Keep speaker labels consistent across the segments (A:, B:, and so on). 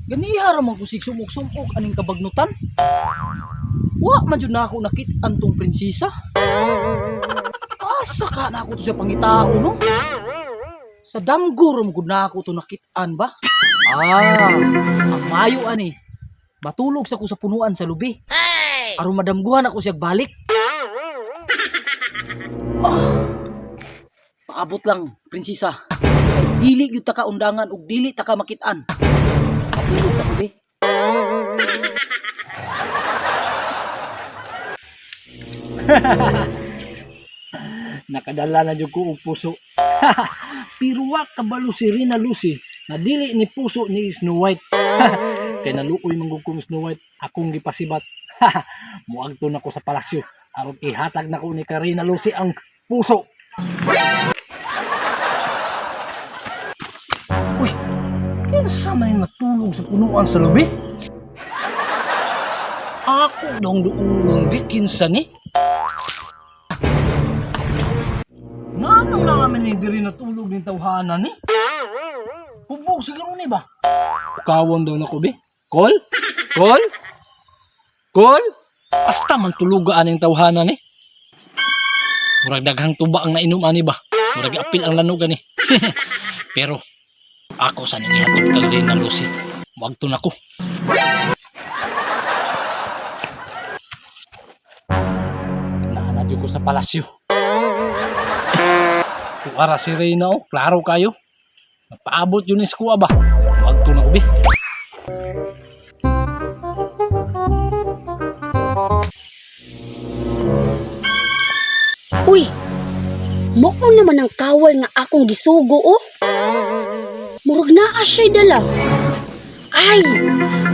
A: Ganiha ra man ko sig sumok-sumok aning kabagnutan. Wa man jud na ako nakit-an tong prinsesa. Asa ka na ako to sa pangitao no? Sa damgo ra mo gud na ako to nakit-an ba? Ang mayo ani. Matulog sa ko sa punuan sa lubi. Aron madamguhan ako siya balik. Paabot lang, prinsesa. Dili gyud ta ka undangan ug dili ta ka makit-an. Matulog sa lubi.
B: Nakadala na jud ko og puso. Pero wa kabalo si Rina Lucy na dili ni puso ni Snow White. Kay naluoy man gud kong Snow White akong gipasibat. Muagto na ko sa palasyo aron ihatag na ko ni Rina Lucy ang puso. Uy, kinsa may matulog sa punuan sa lubi? Ako dong doong di kinsa ni? Nanong lang kami ni diri natulog ni tawhana ni? Hubog siguro ni ba? Kawon daw na ko be? Call? Call? Call? Asta man tuluga aning tawhana ni? Murag daghang tuba ang nainom ani ba? Murag apil ang lanog ani. Pero ako sa ning ihatod kay Rina Lucy. Wagto na ko. Naanadyo ko sa palasyo. Kuara si Rina oh, klaro kayo. Nagpaabot yun is kuha ba? Wagto na ko be.
C: Uy, mo naman ang kawal nga akong gisugo oh. Murag naa siya'y dala. Ay,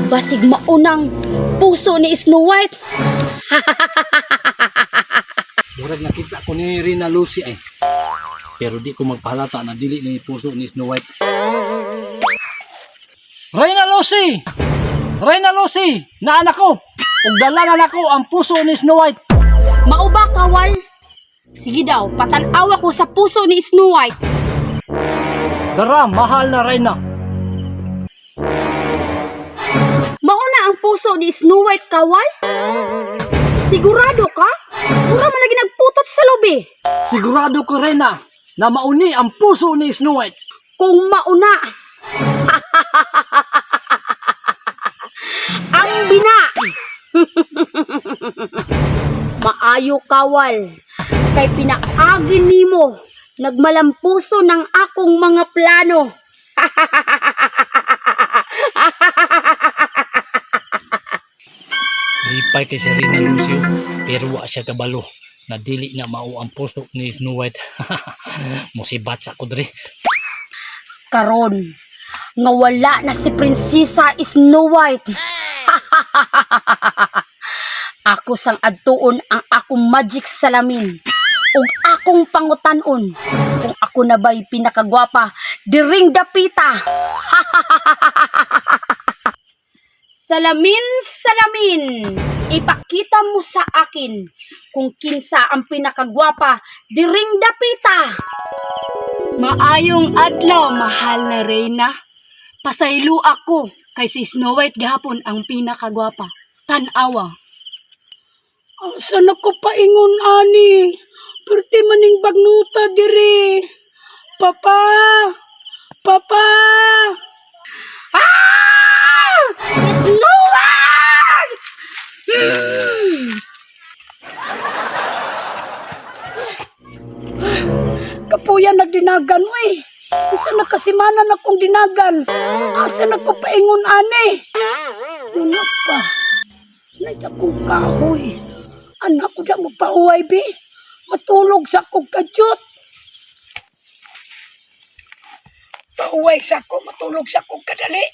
C: basig maunang puso ni Snow White.
B: Murag nakita ko ni Rina Lucy ay. Pero di ko magpahalata na dili ni puso ni Snow White. Rina Lucy! Rina Lucy! Naanak ko! Ug dala na nako ang puso ni Snow White.
C: Mauba kawal? Sige daw, patanaw ako sa puso ni Snow White.
B: Dara, mahal na Rina.
C: Mauna ang puso ni Snow White kawal? Sigurado ka? Mura man lagi nagputot sa lobi.
B: Sigurado ko Rina na mauni ang puso ni Snow White.
C: Kung mauna. Ang bina. Maayo kawal. Kay pinaagin nimo. Nagmalampuso ng akong mga plano.
B: Lipay kay si Rina Lucy pero wa siya kabalo na dili na mao ang puso ni Snow White. Musibat sa kudri.
C: Karon nga wala na si Prinsesa Snow White. Ako sang adtuon ang akong magic salamin ug akong pangutanon kung ako na ba'y pinakagwapa diring dapita. Salamin, salamin, ipakita mo sa akin kung kinsa ang pinakagwapa diring dapita. Maayong adlaw, mahal na Reyna. Pasaylo ako kay si Snow White gihapon ang pinakagwapa. Tan-awa.
D: Asa na ko paingon ani? Perti maning bagnuta diri. Papa! Papa!
C: Ah! Snow White!
D: Kapuyan nagdinagan uy. Isa na kasimanan akong dinagan. Asa na ko paingon ani? Sino pa? Nay akong kahoy. Anak ko na mo pauway bi. Matulog sa akong kadyot. Pauway sa ako, matulog sa akong kadali.